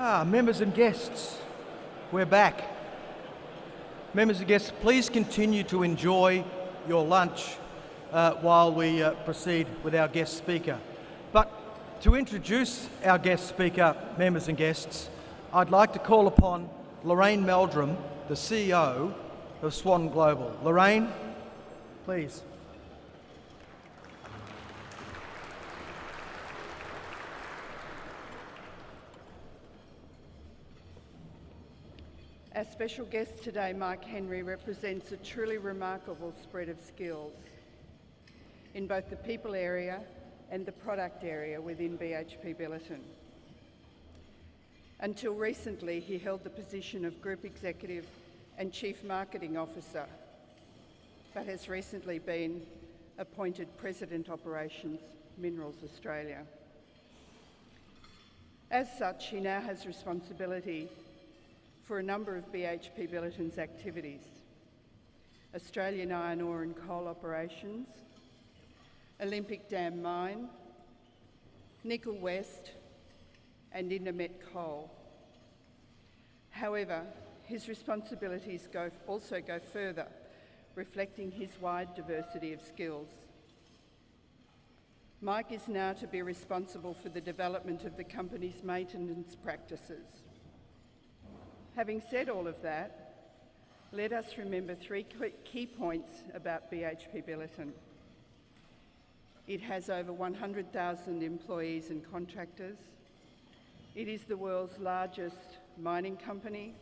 Members and guests, we're back. Members and guests, please continue to enjoy your lunch while we proceed with our guest speaker. But to introduce our guest speaker, members and guests, I'd like to call upon Lorraine Meldrum, the CEO of Swan Global. Lorraine, please. Our special guest today, Mike Henry, represents a truly remarkable spread of skills in both the people area and the product area within BHP Billiton. Until recently, he held the position of Group Executive and Chief Marketing Officer, but has recently been appointed President Operations, Minerals Australia. As such, he now has responsibility for a number of BHP Billiton's activities: Australian Iron Ore and Coal Operations, Olympic Dam Mine, Nickel West and Indomet Coal. However, his responsibilities also go further, reflecting his wide diversity of skills. Mike is now to be responsible for the development of the company's maintenance practices. Having said all of that, let us remember three key points about BHP Billiton. It has over 100,000 employees and contractors. It is the world's largest mining company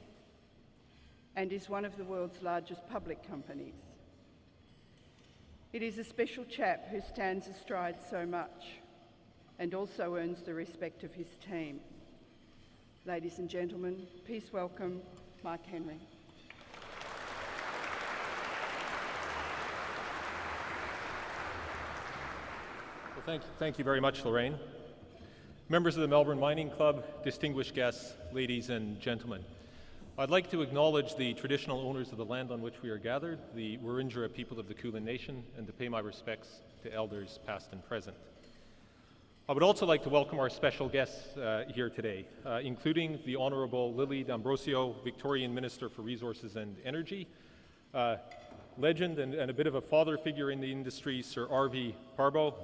and is one of the world's largest public companies. It is a special chap who stands astride so much and also earns the respect of his team. Ladies and gentlemen, please welcome Mike Henry. Well, thank you very much, Lorraine. Members of the Melbourne Mining Club, distinguished guests, ladies and gentlemen. I'd like to acknowledge the traditional owners of the land on which we are gathered, the Wurundjeri people of the Kulin Nation, and to pay my respects to elders past and present. I would also like to welcome our special guests here today, including the Honourable Lily D'Ambrosio, Victorian Minister for Resources and Energy, legend and a bit of a father figure in the industry, Sir R.V. Parbo,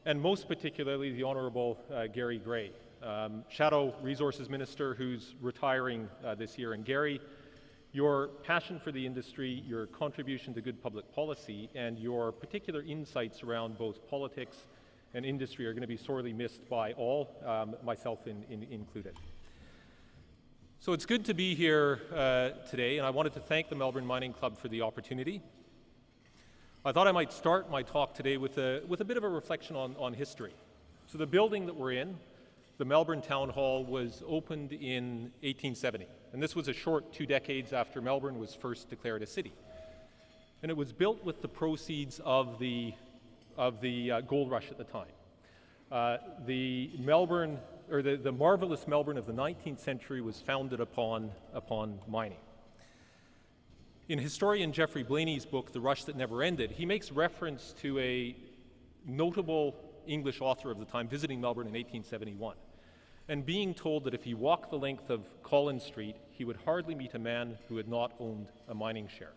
and most particularly the Honourable Gary Gray, Shadow Resources Minister who's retiring this year. And Gary, your passion for the industry, your contribution to good public policy, and your particular insights around both politics and industry are going to be sorely missed by all, myself included. So it's good to be here today, and I wanted to thank the Melbourne Mining Club for the opportunity. I thought I might start my talk today with a bit of a reflection on history. So the building that we're in, the Melbourne Town Hall, was opened in 1870, and this was a short 2 decades after Melbourne was first declared a city. And it was built with the proceeds of the gold rush at the time. The marvelous Melbourne of the 19th century was founded upon mining. In historian Geoffrey Blaney's book, The Rush That Never Ended, he makes reference to a notable English author of the time visiting Melbourne in 1871 and being told that if he walked the length of Collins Street, he would hardly meet a man who had not owned a mining share.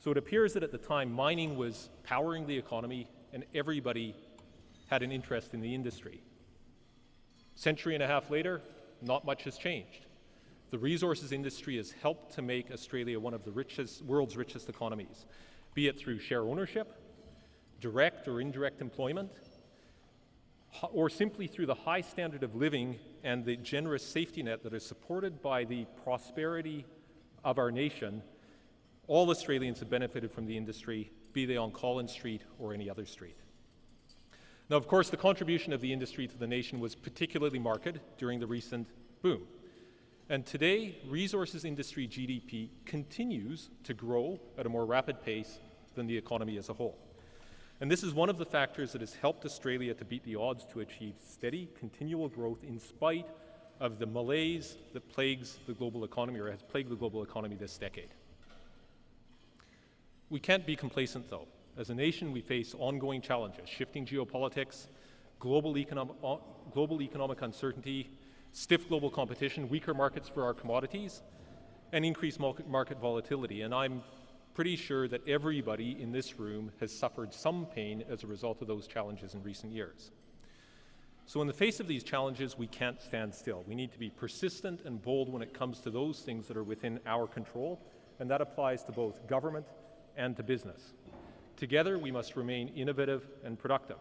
So it appears that at the time, mining was powering the economy and everybody had an interest in the industry. Century and a half later, not much has changed. The resources industry has helped to make Australia one of the world's richest economies, be it through share ownership, direct or indirect employment, or simply through the high standard of living and the generous safety net that is supported by the prosperity of our nation. All Australians have benefited from the industry, be they on Collins Street or any other street. Now, of course, the contribution of the industry to the nation was particularly marked during the recent boom. And today, resources industry GDP continues to grow at a more rapid pace than the economy as a whole. And this is one of the factors that has helped Australia to beat the odds to achieve steady, continual growth in spite of the malaise that plagues the global economy, or has plagued the global economy this decade. We can't be complacent, though. As a nation, we face ongoing challenges: shifting geopolitics, global economic uncertainty, stiff global competition, weaker markets for our commodities, and increased market volatility. And I'm pretty sure that everybody in this room has suffered some pain as a result of those challenges in recent years. So in the face of these challenges, we can't stand still. We need to be persistent and bold when it comes to those things that are within our control, and that applies to both government and to business. Together, we must remain innovative and productive.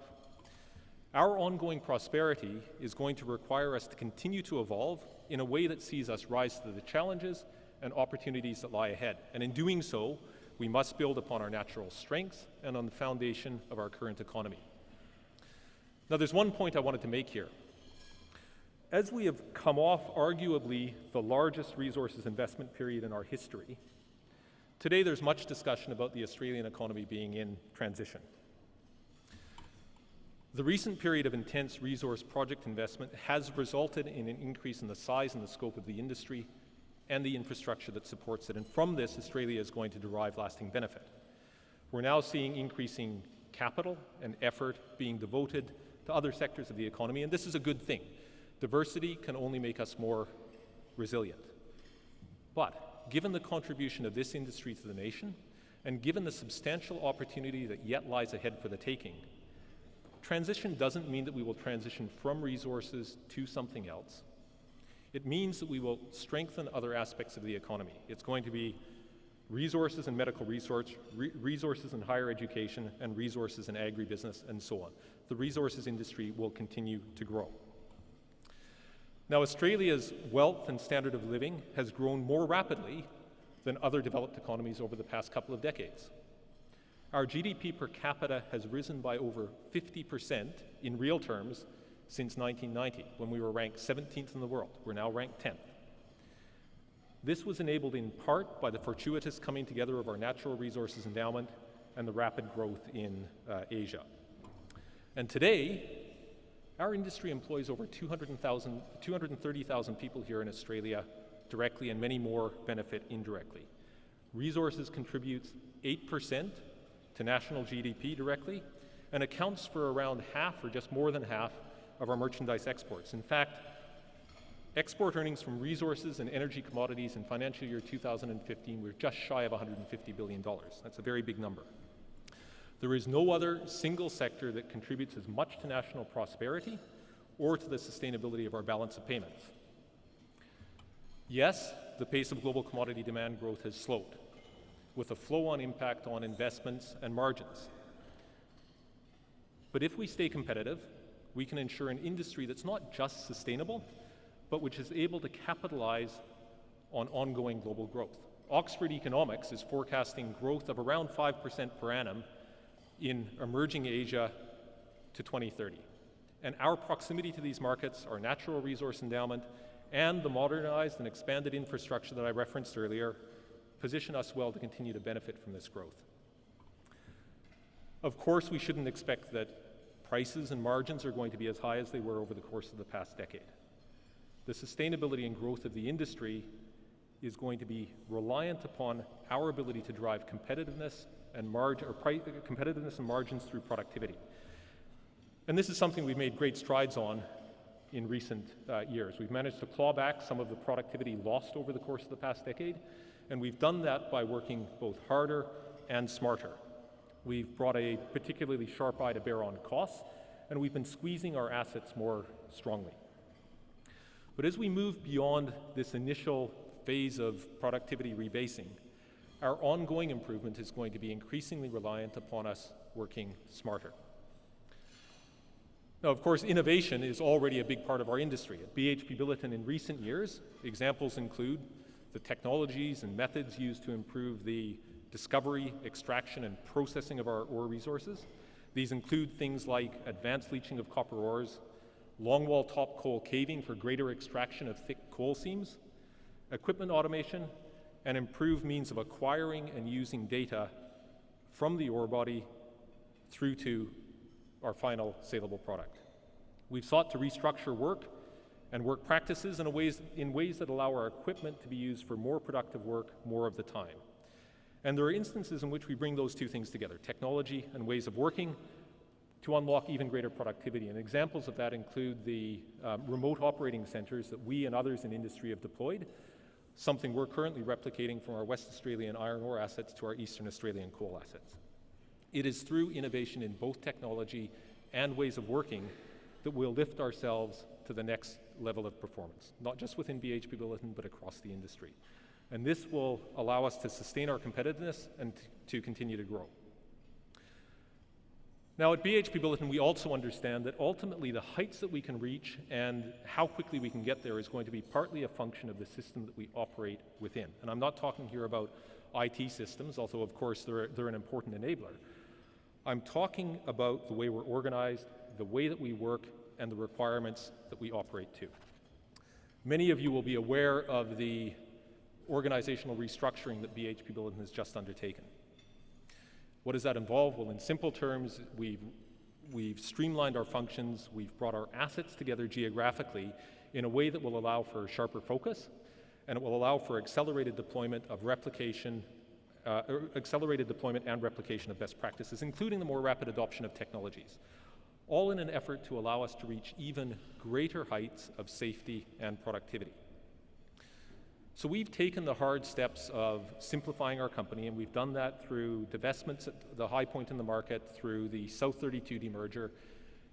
Our ongoing prosperity is going to require us to continue to evolve in a way that sees us rise to the challenges and opportunities that lie ahead. And in doing so, we must build upon our natural strengths and on the foundation of our current economy. Now, there's one point I wanted to make here. As we have come off arguably the largest resources investment period in our history, today there's much discussion about the Australian economy being in transition. The recent period of intense resource project investment has resulted in an increase in the size and the scope of the industry and the infrastructure that supports it. And from this, Australia is going to derive lasting benefit. We're now seeing increasing capital and effort being devoted to other sectors of the economy, and this is a good thing. Diversity can only make us more resilient. But given the contribution of this industry to the nation, and given the substantial opportunity that yet lies ahead for the taking, transition doesn't mean that we will transition from resources to something else. It means that we will strengthen other aspects of the economy. It's going to be resources in medical research, resources in higher education, and resources in agribusiness, and so on. The resources industry will continue to grow. Now, Australia's wealth and standard of living has grown more rapidly than other developed economies over the past couple of decades. Our GDP per capita has risen by over 50% in real terms since 1990, when we were ranked 17th in the world. We're now ranked 10th. This was enabled in part by the fortuitous coming together of our natural resources endowment and the rapid growth in Asia. And today, our industry employs over 230,000 people here in Australia directly, and many more benefit indirectly. Resources contributes 8% to national GDP directly and accounts for around half or just more than half of our merchandise exports. In fact, export earnings from resources and energy commodities in financial year 2015 were just shy of $150 billion. That's a very big number. There is no other single sector that contributes as much to national prosperity or to the sustainability of our balance of payments. Yes, the pace of global commodity demand growth has slowed, with a flow-on impact on investments and margins. But if we stay competitive, we can ensure an industry that's not just sustainable, but which is able to capitalize on ongoing global growth. Oxford Economics is forecasting growth of around 5% per annum in emerging Asia to 2030. And our proximity to these markets, our natural resource endowment, and the modernized and expanded infrastructure that I referenced earlier position us well to continue to benefit from this growth. Of course, we shouldn't expect that prices and margins are going to be as high as they were over the course of the past decade. The sustainability and growth of the industry is going to be reliant upon our ability to drive competitiveness and margins through productivity. And this is something we've made great strides on in recent years. We've managed to claw back some of the productivity lost over the course of the past decade, and we've done that by working both harder and smarter. We've brought a particularly sharp eye to bear on costs, and we've been squeezing our assets more strongly. But as we move beyond this initial phase of productivity rebasing, our ongoing improvement is going to be increasingly reliant upon us working smarter. Now, of course, innovation is already a big part of our industry. At BHP Billiton in recent years, examples include the technologies and methods used to improve the discovery, extraction, and processing of our ore resources. These include things like advanced leaching of copper ores, longwall top coal caving for greater extraction of thick coal seams, equipment automation, and improved means of acquiring and using data from the ore body through to our final saleable product. We've sought to restructure work and work practices in ways that allow our equipment to be used for more productive work more of the time. And there are instances in which we bring those two things together, technology and ways of working, to unlock even greater productivity. And examples of that include the remote operating centres that we and others in industry have deployed, something we're currently replicating from our West Australian iron ore assets to our Eastern Australian coal assets. It is through innovation in both technology and ways of working that we'll lift ourselves to the next level of performance, not just within BHP Billiton, but across the industry. And this will allow us to sustain our competitiveness and to continue to grow. Now, at BHP Billiton, we also understand that ultimately the heights that we can reach and how quickly we can get there is going to be partly a function of the system that we operate within. And I'm not talking here about IT systems, although of course they're an important enabler. I'm talking about the way we're organized, the way that we work, and the requirements that we operate to. Many of you will be aware of the organizational restructuring that BHP Billiton has just undertaken. What does that involve? Well, in simple terms, we've streamlined our functions, we've brought our assets together geographically in a way that will allow for sharper focus, and it will allow for accelerated deployment and replication of best practices, including the more rapid adoption of technologies, all in an effort to allow us to reach even greater heights of safety and productivity. So we've taken the hard steps of simplifying our company, and we've done that through divestments at the high point in the market, through the South 32 demerger,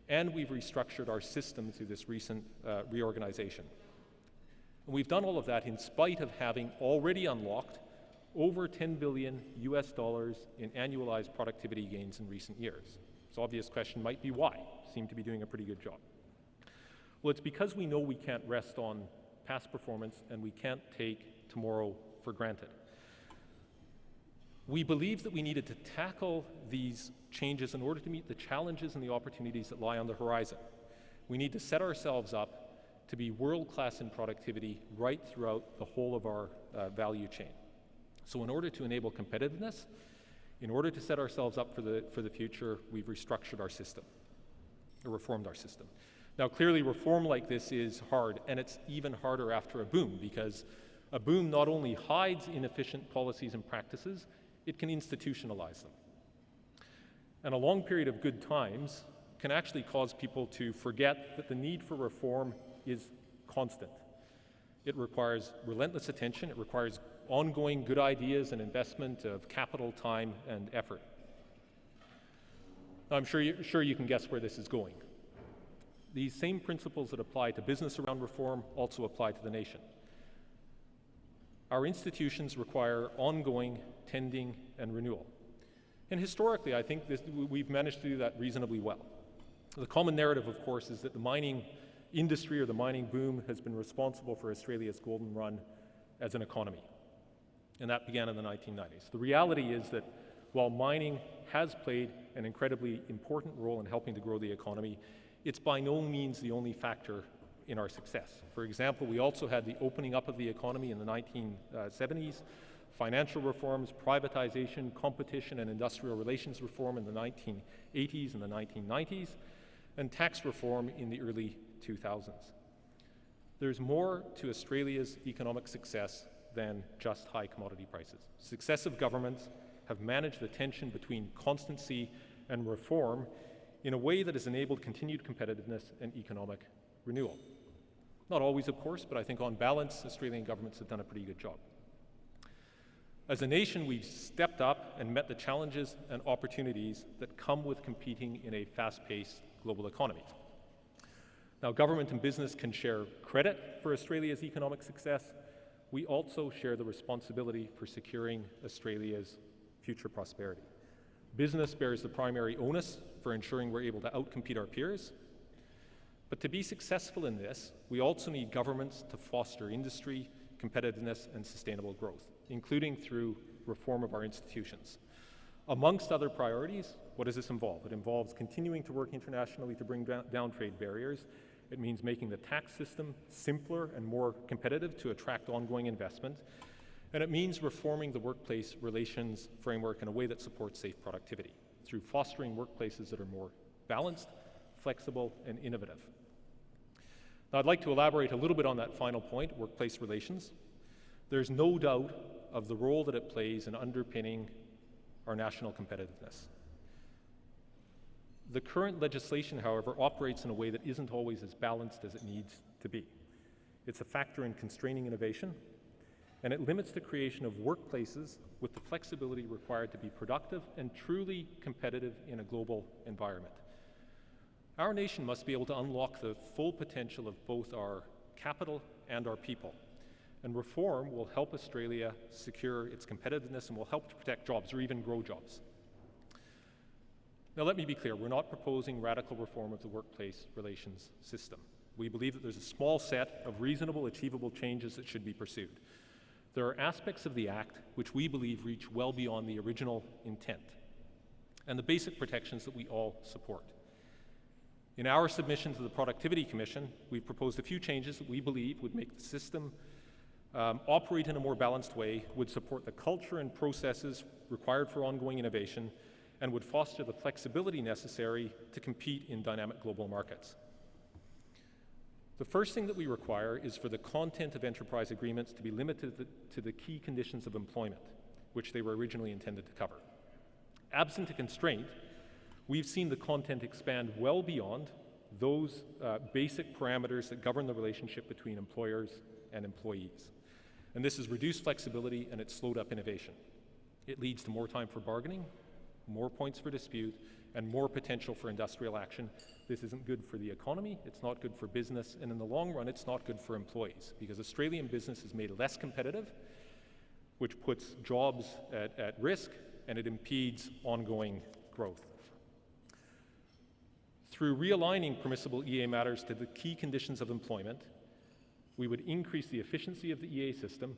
and we've restructured our system through this recent reorganization. And we've done all of that in spite of having already unlocked over $10 billion in annualized productivity gains in recent years. So obvious question might be why? Seem to be doing a pretty good job. Well, it's because we know we can't rest on past performance and we can't take tomorrow for granted. We believed that we needed to tackle these changes in order to meet the challenges and the opportunities that lie on the horizon. We need to set ourselves up to be world-class in productivity right throughout the whole of our value chain. So in order to enable competitiveness, in order to set ourselves up for the future, we've restructured our system, or reformed our system. Now, clearly, reform like this is hard, and it's even harder after a boom, because a boom not only hides inefficient policies and practices, it can institutionalize them. And a long period of good times can actually cause people to forget that the need for reform is constant. It requires relentless attention, it requires ongoing good ideas and investment of capital, time, and effort. Now, I'm sure you can guess where this is going. These same principles that apply to business around reform also apply to the nation. Our institutions require ongoing tending and renewal. And historically, I think we've managed to do that reasonably well. The common narrative, of course, is that the mining industry or the mining boom has been responsible for Australia's golden run as an economy. And that began in the 1990s. The reality is that while mining has played an incredibly important role in helping to grow the economy, it's by no means the only factor in our success. For example, we also had the opening up of the economy in the 1970s, financial reforms, privatization, competition and industrial relations reform in the 1980s and the 1990s, and tax reform in the early 2000s. There's more to Australia's economic success than just high commodity prices. Successive governments have managed the tension between constancy and reform in a way that has enabled continued competitiveness and economic renewal. Not always, of course, but I think on balance, Australian governments have done a pretty good job. As a nation, we've stepped up and met the challenges and opportunities that come with competing in a fast-paced global economy. Now, government and business can share credit for Australia's economic success. We also share the responsibility for securing Australia's future prosperity. Business bears the primary onus for ensuring we're able to outcompete our peers. But to be successful in this, we also need governments to foster industry, competitiveness, and sustainable growth, including through reform of our institutions. Amongst other priorities, what does this involve? It involves continuing to work internationally to bring down trade barriers. It means making the tax system simpler and more competitive to attract ongoing investment. And it means reforming the workplace relations framework in a way that supports safe productivity through fostering workplaces that are more balanced, flexible, and innovative. Now, I'd like to elaborate a little bit on that final point, workplace relations. There's no doubt of the role that it plays in underpinning our national competitiveness. The current legislation, however, operates in a way that isn't always as balanced as it needs to be. It's a factor in constraining innovation, and it limits the creation of workplaces with the flexibility required to be productive and truly competitive in a global environment. Our nation must be able to unlock the full potential of both our capital and our people, and reform will help Australia secure its competitiveness and will help to protect jobs or even grow jobs. Now let me be clear, we're not proposing radical reform of the workplace relations system. We believe that there's a small set of reasonable, achievable changes that should be pursued. There are aspects of the Act which we believe reach well beyond the original intent and the basic protections that we all support. In our submission to the Productivity Commission, we've proposed a few changes that we believe would make the system operate in a more balanced way, would support the culture and processes required for ongoing innovation, and would foster the flexibility necessary to compete in dynamic global markets. The first thing that we require is for the content of enterprise agreements to be limited to the key conditions of employment, which they were originally intended to cover. Absent a constraint, we've seen the content expand well beyond those basic parameters that govern the relationship between employers and employees. And this has reduced flexibility and it's slowed up innovation. It leads to more time for bargaining, more points for dispute, and more potential for industrial action. This isn't good for the economy, it's not good for business, and in the long run, it's not good for employees, because Australian business is made less competitive, which puts jobs at risk, and it impedes ongoing growth. Through realigning permissible EA matters to the key conditions of employment, we would increase the efficiency of the EA system,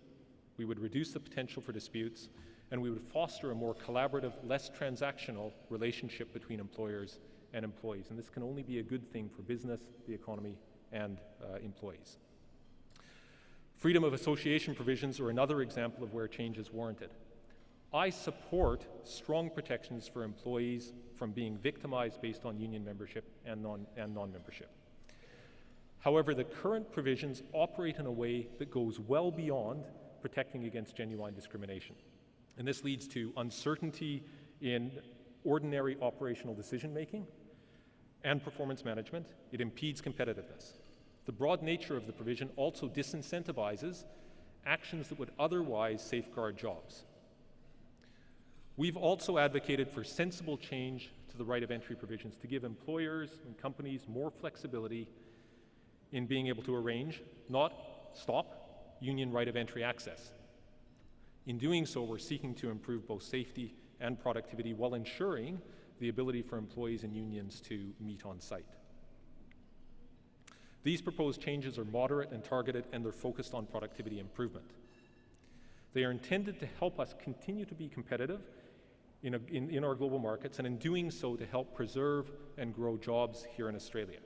we would reduce the potential for disputes, and we would foster a more collaborative, less transactional relationship between employers and employees. And this can only be a good thing for business, the economy, and employees. Freedom of association provisions are another example of where change is warranted. I support strong protections for employees from being victimized based on union membership and non-membership. However, the current provisions operate in a way that goes well beyond protecting against genuine discrimination. And this leads to uncertainty in ordinary operational decision-making and performance management. It impedes competitiveness. The broad nature of the provision also disincentivizes actions that would otherwise safeguard jobs. We've also advocated for sensible change to the right of entry provisions to give employers and companies more flexibility in being able to arrange, not stop, union right of entry access. In doing so, we're seeking to improve both safety and productivity while ensuring the ability for employees and unions to meet on site. These proposed changes are moderate and targeted, and they're focused on productivity improvement. They are intended to help us continue to be competitive in our global markets, and in doing so to help preserve and grow jobs here in Australia.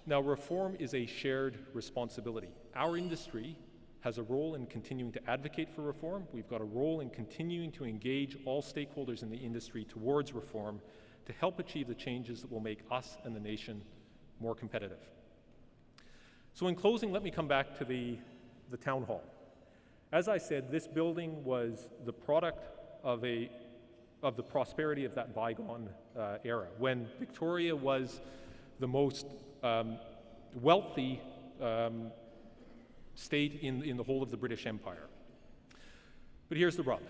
Now, reform is a shared responsibility. Our industry has a role in continuing to advocate for reform. We've got a role in continuing to engage all stakeholders in the industry towards reform to help achieve the changes that will make us and the nation more competitive. So in closing, let me come back to the town hall. As I said, this building was the product of the prosperity of that bygone era, when Victoria was the most wealthy state in the whole of the British Empire. But here's the rub.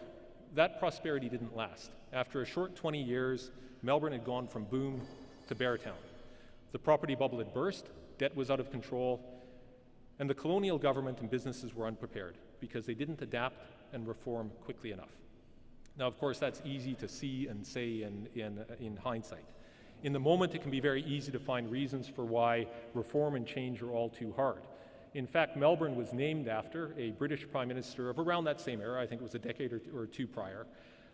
That prosperity didn't last. After a short 20 years, Melbourne had gone from boom to bear town. The property bubble had burst, debt was out of control, and the colonial government and businesses were unprepared because they didn't adapt and reform quickly enough. Now, of course, that's easy to see and say in hindsight. In the moment, it can be very easy to find reasons for why reform and change are all too hard. In fact, Melbourne was named after a British Prime Minister of around that same era, I think it was a decade or two prior,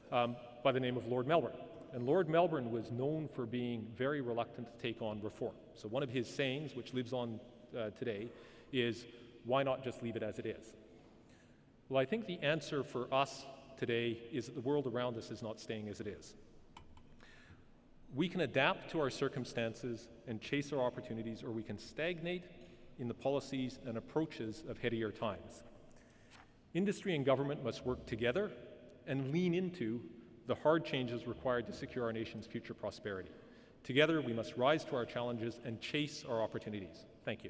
by the name of Lord Melbourne. And Lord Melbourne was known for being very reluctant to take on reform. So one of his sayings, which lives on today, is, why not just leave it as it is? Well, I think the answer for us today is that the world around us is not staying as it is. We can adapt to our circumstances and chase our opportunities, or we can stagnate in the policies and approaches of headier times. Industry and government must work together and lean into the hard changes required to secure our nation's future prosperity. Together, we must rise to our challenges and chase our opportunities. Thank you.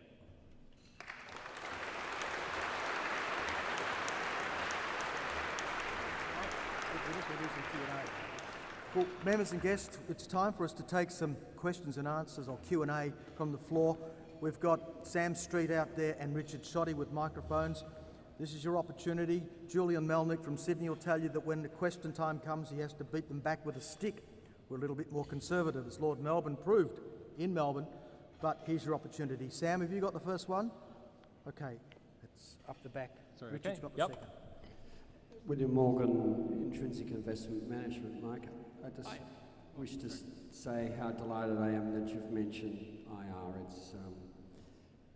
Well, members and guests, it's time for us to take some questions and answers, or Q&A, from the floor. We've got Sam Street out there and Richard Shoddy with microphones. This is your opportunity. Julian Melnick from Sydney will tell you that when the question time comes, he has to beat them back with a stick. We're a little bit more conservative, as Lord Melbourne proved in Melbourne, but here's your opportunity. Sam, have you got the first one? Okay, it's up the back. Sorry, Richard's okay. got the Yep. second. William Morgan, Intrinsic Investment Management. Mike, I just wish to say how delighted I am that you've mentioned IR. It's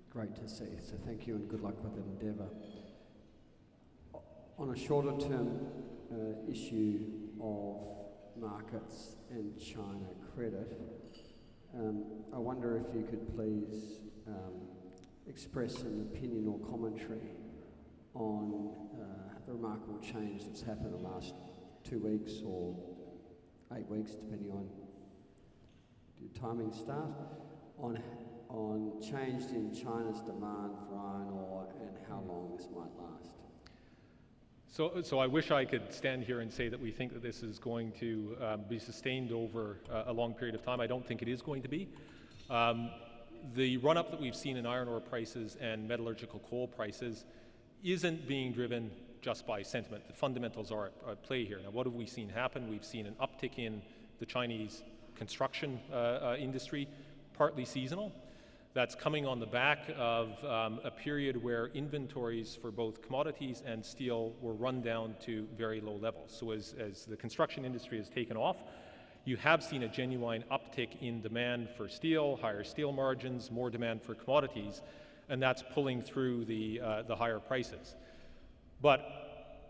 great to see. So thank you and good luck with that endeavour. On a shorter term issue of markets and China credit, I wonder if you could please express an opinion or commentary on the remarkable change that's happened in the last 2 weeks or 8 weeks, depending on your timing start, on change in China's demand for iron ore and how long this might last. So I wish I could stand here and say that we think that this is going to be sustained over a long period of time. I don't think it is going to be. The run-up that we've seen in iron ore prices and metallurgical coal prices isn't being driven just by sentiment. The fundamentals are at play here. Now, what have we seen happen? We've seen an uptick in the Chinese construction industry, partly seasonal. That's coming on the back of a period where inventories for both commodities and steel were run down to very low levels. So as the construction industry has taken off, you have seen a genuine uptick in demand for steel, higher steel margins, more demand for commodities, and that's pulling through the higher prices. But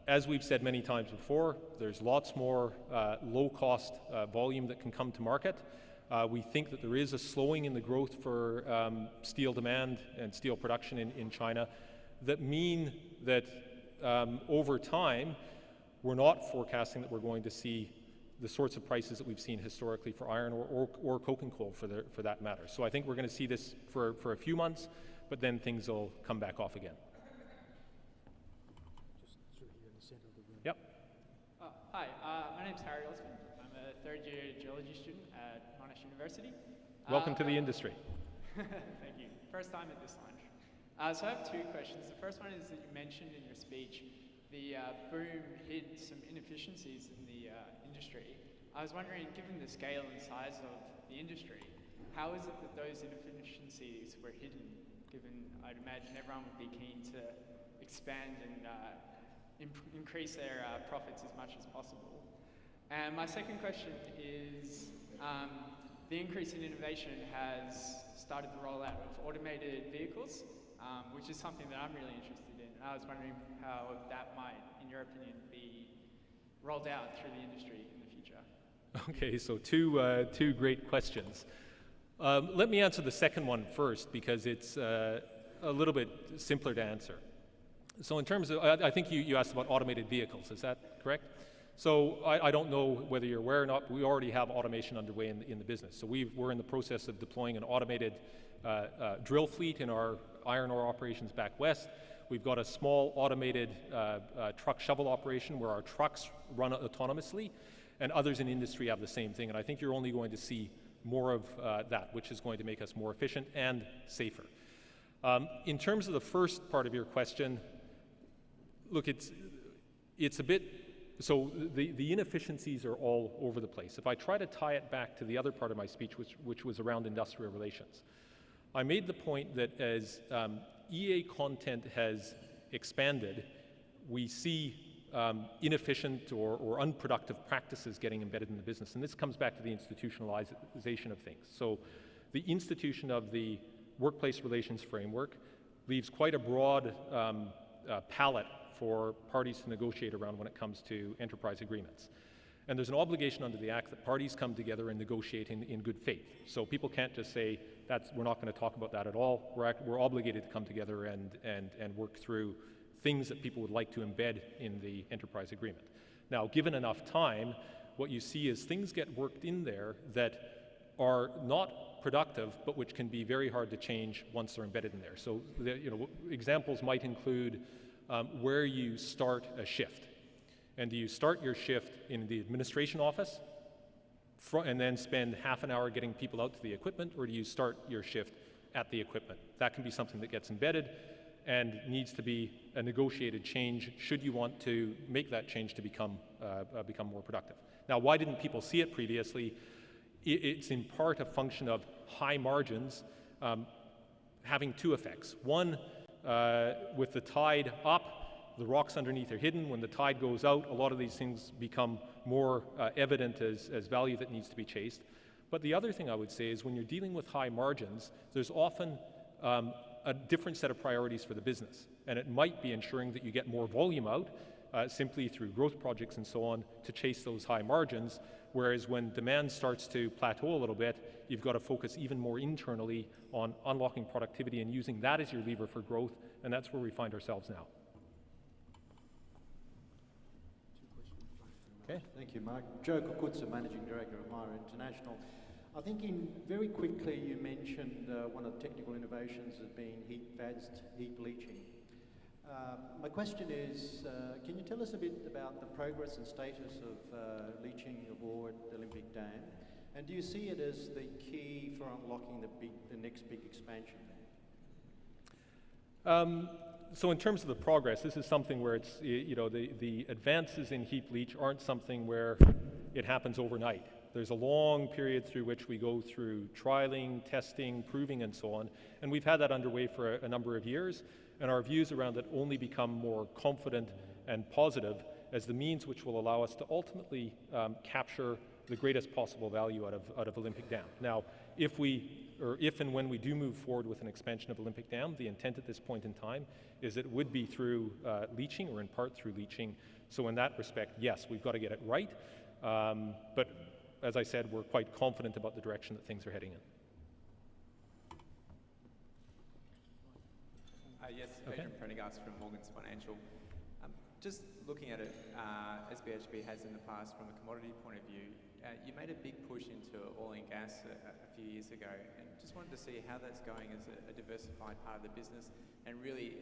as we've said many times before, there's lots more low-cost volume that can come to market. We think that there is a slowing in the growth for steel demand and steel production in China that mean that over time, we're not forecasting that we're going to see the sorts of prices that we've seen historically for iron ore or coking coal for that matter. So I think we're going to see this for a few months, but then things will come back off again. Just through here in the centre of the room. Yep. Hi, my name's Harry Osmond. I'm a third-year geology student at Monash University. Welcome to the industry. Thank you. First time at this lunch. So I have two questions. The first one is that you mentioned in your speech the boom hid some inefficiencies in the industry. I was wondering, given the scale and size of the industry, how is it that those inefficiencies were hidden, given I'd imagine everyone would be keen to expand and increase their profits as much as possible? And my second question is, the increase in innovation has started the rollout of automated vehicles, which is something that I'm really interested in. I was wondering how that might, in your opinion, be rolled out through the industry in the future. Okay, so two great questions. Let me answer the second one first because it's a little bit simpler to answer. So in terms of, I think you asked about automated vehicles, is that correct? So I don't know whether you're aware or not, but we already have automation underway in the business. So we're in the process of deploying an automated drill fleet in our iron ore operations back west. We've got a small automated truck shovel operation where our trucks run autonomously, and others in industry have the same thing. And I think you're only going to see more of that, which is going to make us more efficient and safer. In terms of the first part of your question, look, it's a bit, so the inefficiencies are all over the place. If I try to tie it back to the other part of my speech, which was around industrial relations, I made the point that as EA content has expanded, we see inefficient or unproductive practices getting embedded in the business. And this comes back to the institutionalization of things. So the institution of the workplace relations framework leaves quite a broad palette for parties to negotiate around when it comes to enterprise agreements. And there's an obligation under the Act that parties come together and negotiate in good faith. So people can't just say, we're not going to talk about that at all. We're obligated to come together and work through things that people would like to embed in the enterprise agreement. Now, given enough time, what you see is things get worked in there that are not productive, but which can be very hard to change once they're embedded in there. So examples might include where you start a shift. And do you start your shift in the administration office and then spend half an hour getting people out to the equipment, or do you start your shift at the equipment? That can be something that gets embedded and needs to be a negotiated change should you want to make that change to become more productive. Now, why didn't people see it previously? It's in part a function of high margins having two effects. One, with the tide up, the rocks underneath are hidden. When the tide goes out, a lot of these things become more evident as value that needs to be chased. But the other thing I would say is when you're dealing with high margins, there's often a different set of priorities for the business. And it might be ensuring that you get more volume out simply through growth projects and so on to chase those high margins. Whereas when demand starts to plateau a little bit, you've got to focus even more internally on unlocking productivity and using that as your lever for growth. And that's where we find ourselves now. Okay. Thank you, Mark. Joe Kukutsa, Managing Director of Myra International. I think very quickly you mentioned one of the technical innovations has been heap leaching. My question is, can you tell us a bit about the progress and status of leaching of ore at the Olympic Dam? And do you see it as the key for unlocking the next big expansion? So in terms of the progress, this is something where it's, the advances in heap leach aren't something where it happens overnight. There's a long period through which we go through trialing, testing, proving, and so on. And we've had that underway for a number of years. And our views around it only become more confident and positive as the means which will allow us to ultimately capture the greatest possible value out of Olympic Dam. Now, if and when we do move forward with an expansion of Olympic Dam, the intent at this point in time is it would be through leaching, or in part through leaching. So in that respect, yes, we've got to get it right. But as I said, we're quite confident about the direction that things are heading in. Yes, Adrian Prendergast from Morgans Financial. Just looking at it, as BHP has in the past from a commodity point of view, you made a big push into oil and gas a few years ago, and just wanted to see how that's going as a diversified part of the business, and really,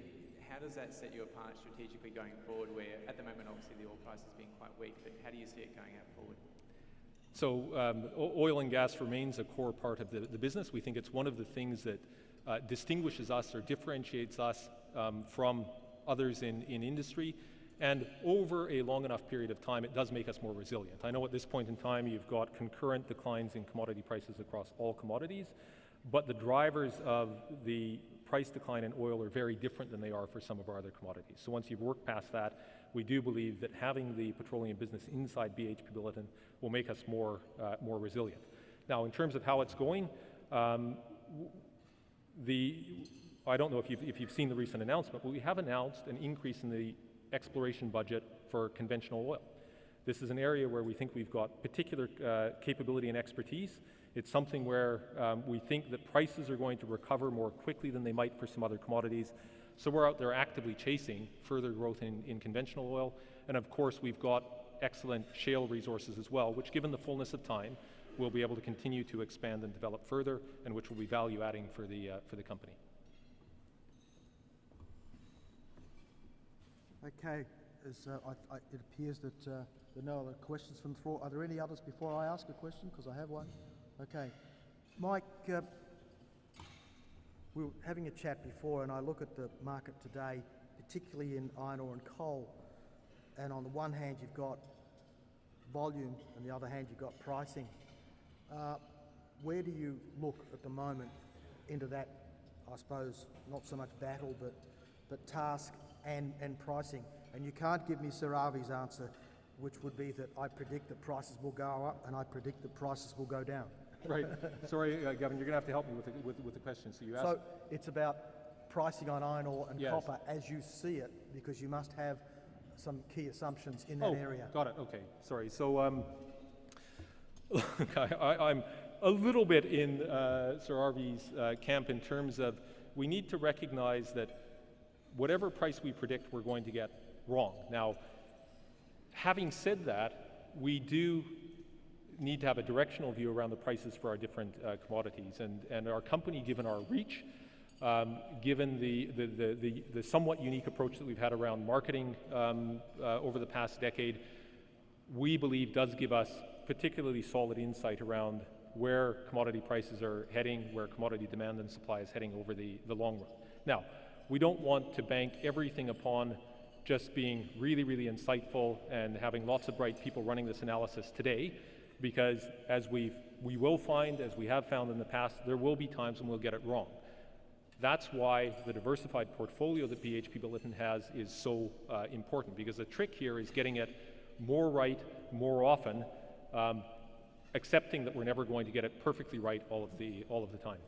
how does that set you apart strategically going forward, where at the moment obviously the oil price has been quite weak, but how do you see it going out forward? So oil and gas remains a core part of the business. We think it's one of the things that distinguishes us or differentiates us from others in industry. And over a long enough period of time, it does make us more resilient. I know at this point in time, you've got concurrent declines in commodity prices across all commodities, but the drivers of the price decline in oil are very different than they are for some of our other commodities. So once you've worked past that, we do believe that having the petroleum business inside BHP Billiton will make us more resilient. Now, in terms of how it's going, I don't know if you've seen the recent announcement, but we have announced an increase in the exploration budget for conventional oil. This is an area where we think we've got particular capability and expertise. It's something where we think that prices are going to recover more quickly than they might for some other commodities. So we're out there actively chasing further growth in conventional oil. And of course, we've got excellent shale resources as well, which given the fullness of time, we'll be able to continue to expand and develop further, and which will be value adding for the company. Okay, it appears that there are no other questions from the floor. Are there any others before I ask a question? Because I have one. Okay. Mike, we were having a chat before, and I look at the market today, particularly in iron ore and coal, and on the one hand you've got volume, and the other hand you've got pricing. Where do you look at the moment into that, I suppose, not so much battle, but task and pricing? And you can't give me Sir Avi's answer, which would be that I predict that prices will go up and I predict that prices will go down. Right. Sorry, Gavin, you're going to have to help me with the question. So you asked. So it's about pricing on iron ore and copper as you see it, because you must have some key assumptions in that area. Got it. Okay. Sorry. So I'm a little bit in Sir Arvy's camp in terms of we need to recognize that whatever price we predict, we're going to get wrong. Now, having said that, we do need to have a directional view around the prices for our different commodities. And our company, given our reach, given the somewhat unique approach that we've had around marketing over the past decade, we believe does give us particularly solid insight around where commodity prices are heading, where commodity demand and supply is heading over the long run. Now, we don't want to bank everything upon just being really, really insightful and having lots of bright people running this analysis today, because as we will find, as we have found in the past, there will be times when we'll get it wrong. That's why the diversified portfolio that BHP Billiton has is so important, because the trick here is getting it more right, more often, accepting that we're never going to get it perfectly right all of the time.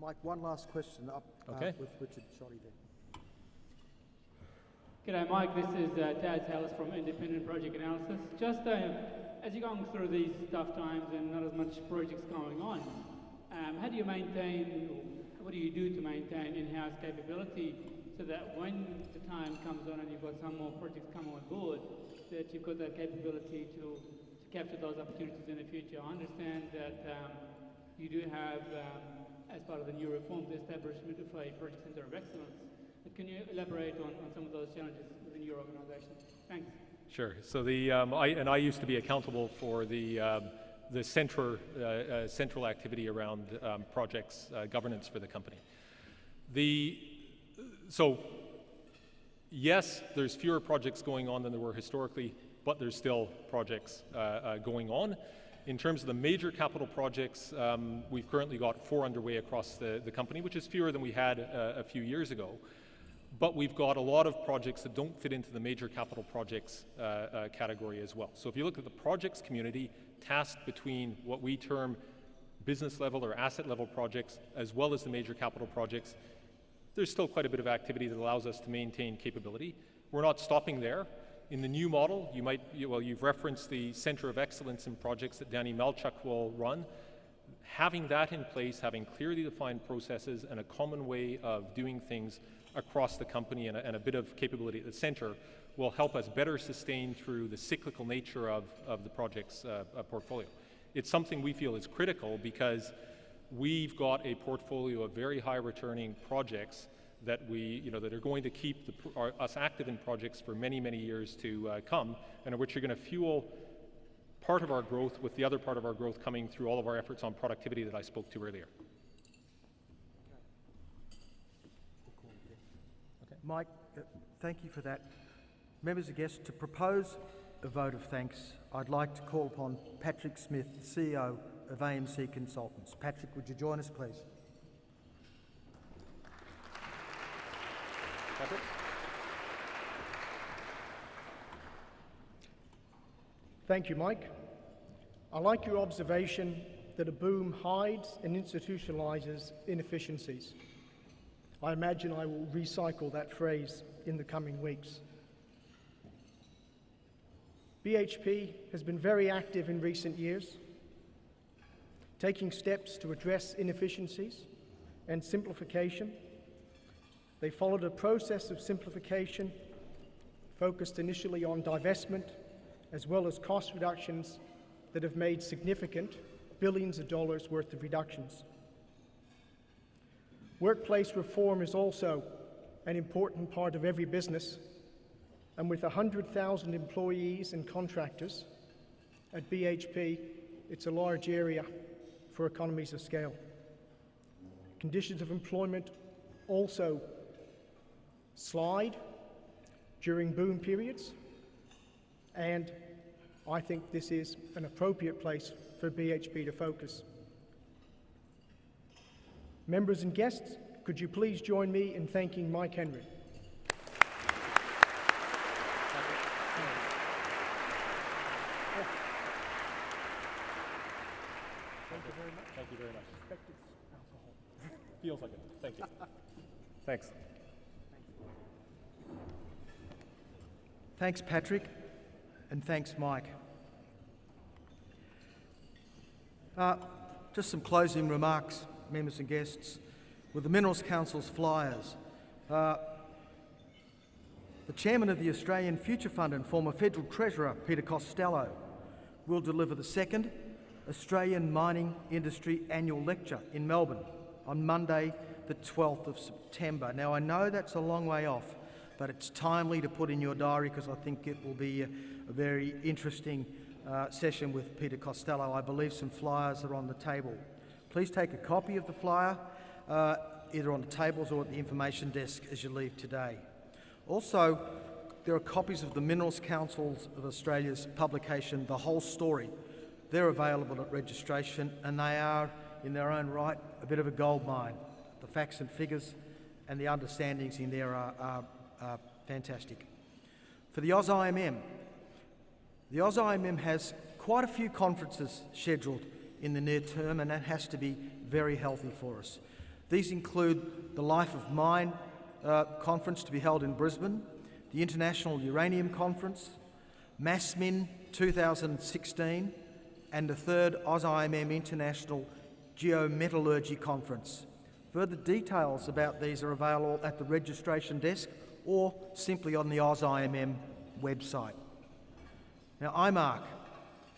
Mike, one last question up Okay. with Richard Shoddy there. G'day Mike, this is Daz Hallis from Independent Project Analysis. Just as you're going through these tough times and not as much projects going on, how do you maintain, or what do you do to maintain in-house capability so that when the time comes on and you've got some more projects come on board, that you've got that capability to capture those opportunities in the future? I understand that you do have, as part of the new reform, the establishment of a Project Centre of Excellence. But can you elaborate on some of those challenges within your organisation? Thanks. Sure. So I used to be accountable for the central activity around projects governance for the company. So yes, there's fewer projects going on than there were historically, but there's still projects going on. In terms of the major capital projects, we've currently got 4 underway across the company, which is fewer than we had a few years ago. But we've got a lot of projects that don't fit into the major capital projects category as well. So if you look at the projects community, tasked between what we term business level or asset level projects, as well as the major capital projects, there's still quite a bit of activity that allows us to maintain capability. We're not stopping there. In the new model, you've referenced the Centre of Excellence in projects that Danny Malchuk will run. Having that in place, having clearly defined processes and a common way of doing things across the company and a bit of capability at the centre will help us better sustain through the cyclical nature of the project's portfolio. It's something we feel is critical because we've got a portfolio of very high returning projects that that are going to keep us active in projects for many, many years to come, and which are going to fuel part of our growth, with the other part of our growth coming through all of our efforts on productivity that I spoke to earlier. Okay. Mike, thank you for that. Members and guests, to propose a vote of thanks, I'd like to call upon Patrick Smith, CEO of AMC Consultants. Patrick, would you join us, please? Patrick? Thank you, Mike. I like your observation that a boom hides and institutionalises inefficiencies. I imagine I will recycle that phrase in the coming weeks. BHP has been very active in recent years, taking steps to address inefficiencies and simplification. They followed a process of simplification focused initially on divestment, as well as cost reductions that have made significant billions of dollars worth of reductions. Workplace reform is also an important part of every business, and with 100,000 employees and contractors at BHP, it's a large area for economies of scale. Conditions of employment also slide during boom periods, and I think this is an appropriate place for BHP to focus. Members and guests, could you please join me in thanking Mike Henry? Thank you very much. Feels like it. Thank you. Thanks. Thanks, Patrick, and thanks, Mike. Just some closing remarks, members and guests. With the Minerals Council's flyers, the Chairman of the Australian Future Fund and former Federal Treasurer, Peter Costello, will deliver the second Australian Mining Industry Annual Lecture in Melbourne on Monday, the 12th of September. Now, I know that's a long way off, but it's timely to put in your diary because I think it will be a very interesting session with Peter Costello. I believe some flyers are on the table. Please take a copy of the flyer, either on the tables or at the information desk as you leave today. Also, there are copies of the Minerals Council of Australia's publication, The Whole Story. They're available at registration, and they are, in their own right, a bit of a gold mine. The facts and figures and the understandings in there are fantastic. For the AusIMM, the AusIMM has quite a few conferences scheduled in the near term, and that has to be very healthy for us. These include the Life of Mine conference to be held in Brisbane, the International Uranium Conference, MASMIN 2016, and the third AusIMM International Geometallurgy Conference. Further details about these are available at the registration desk or simply on the AusIMM website. Now,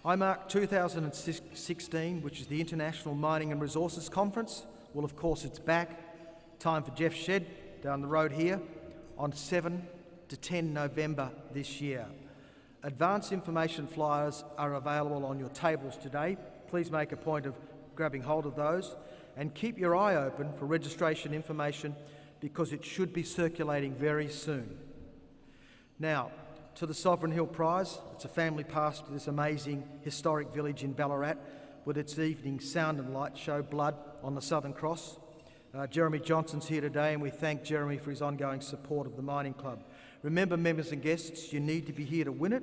IMARC 2016, which is the International Mining and Resources Conference, well, of course, it's back. Time for Jeff Shedd down the road here on 7 to 10 November this year. Advance information flyers are available on your tables today. Please make a point of grabbing hold of those and keep your eye open for registration information because it should be circulating very soon. Now, to the Sovereign Hill Prize. It's a family pass to this amazing historic village in Ballarat with its evening sound and light show, Blood on the Southern Cross. Jeremy Johnson's here today, and we thank Jeremy for his ongoing support of the Mining Club. Remember, members and guests, you need to be here to win it.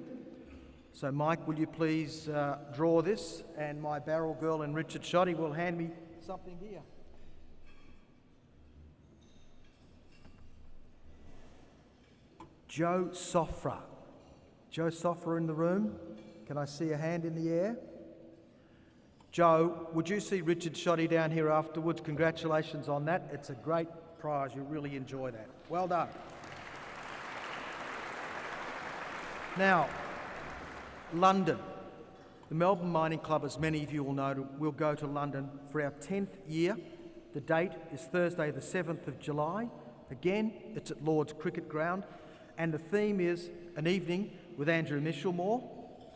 So, Mike, will you please draw this? And my barrel girl and Richard Shoddy will hand me something here. Joe Sofra. Joe Sofra in the room. Can I see a hand in the air? Joe, would you see Richard Shoddy down here afterwards? Congratulations on that. It's a great prize. You'll really enjoy that. Well done. Now, London. The Melbourne Mining Club, as many of you will know, will go to London for our 10th year. The date is Thursday the 7th of July. Again, it's at Lord's Cricket Ground. And the theme is an evening with Andrew Michelmore,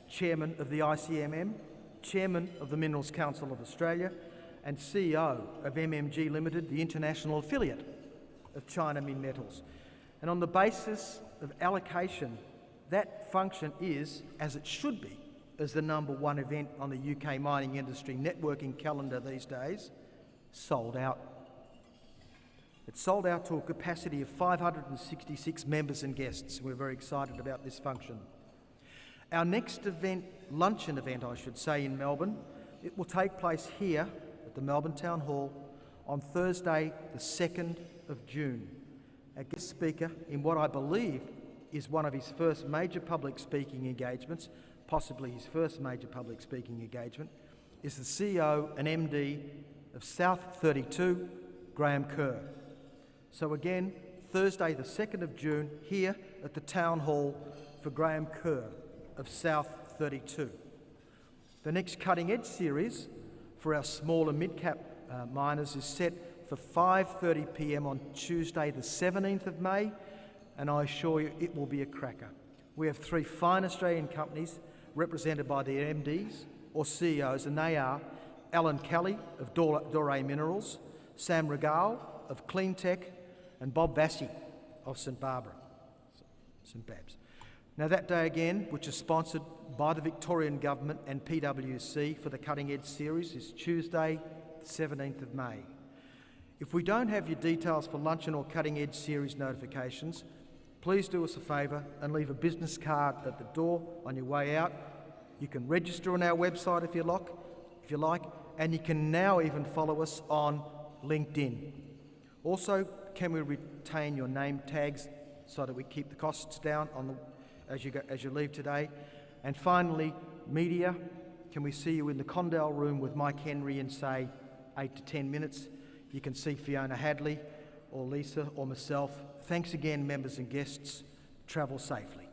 Chairman of the ICMM, Chairman of the Minerals Council of Australia, and CEO of MMG Limited, the international affiliate of China Minmetals. And on the basis of allocation, that function is, as it should be, as the #1 event on the UK mining industry networking calendar these days, sold out. It's sold out to a capacity of 566 members and guests. We're very excited about this function. Our next event, luncheon event I should say, in Melbourne, it will take place here at the Melbourne Town Hall on Thursday the 2nd of June. Our guest speaker, in what I believe is one of his first major public speaking engagements, possibly his first major public speaking engagement, is the CEO and MD of South 32, Graham Kerr. So again, Thursday the 2nd of June here at the Town Hall for Graham Kerr of South 32. The next Cutting Edge series for our small and mid-cap miners is set for 5:30 p.m. on Tuesday the 17th of May, and I assure you it will be a cracker. We have 3 fine Australian companies represented by their MDs or CEOs, and they are Alan Kelly of Doré Minerals, Sam Regal of Cleantech, and Bob Vassy of St Babs. Now that day again, which is sponsored by the Victorian Government and PwC for the Cutting Edge series, is Tuesday the 17th of May. If we don't have your details for luncheon or Cutting Edge series notifications, please do us a favour and leave a business card at the door on your way out. You can register on our website if you like, and you can now even follow us on LinkedIn. Also, can we retain your name tags so that we keep the costs down as you leave today? And finally, media, can we see you in the Condell room with Mike Henry in, say, 8 to 10 minutes? You can see Fiona Hadley or Lisa or myself. Thanks again, members and guests. Travel safely.